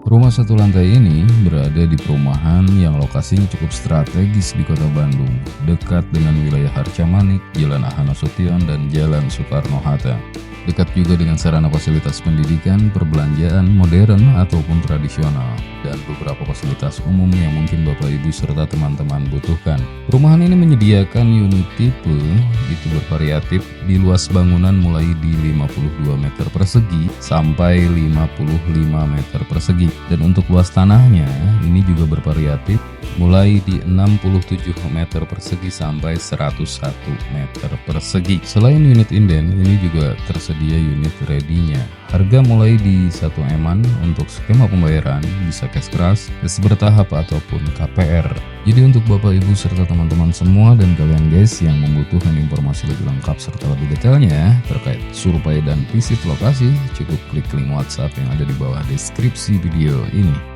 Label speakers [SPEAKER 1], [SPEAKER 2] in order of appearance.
[SPEAKER 1] Rumah satu lantai ini berada di perumahan yang lokasinya cukup strategis di kota Bandung, dekat dengan wilayah Harcamanik, Jalan Ahana Sution, dan Jalan Soekarno-Hatta. Dekat juga dengan sarana fasilitas pendidikan, perbelanjaan, modern ataupun tradisional, dan beberapa fasilitas umum yang mungkin Bapak Ibu serta teman-teman butuhkan. Perumahan ini menyediakan unit tipe itu bervariatif di luas bangunan mulai di 52 meter persegi sampai 55 meter persegi. Dan untuk luas tanahnya ini juga bervariatif mulai di 67 meter persegi sampai 101 meter persegi. Selain unit inden, ini juga tersedia unit ready-nya. Harga mulai di 1 eman untuk skema pembayaran bisa cash keras, cash bertahap ataupun KPR. Jadi untuk Bapak Ibu serta teman-teman semua dan kalian guys yang membutuhkan informasi lebih lengkap serta lebih detailnya terkait survei dan visit lokasi, cukup klik link WhatsApp yang ada di bawah deskripsi video ini.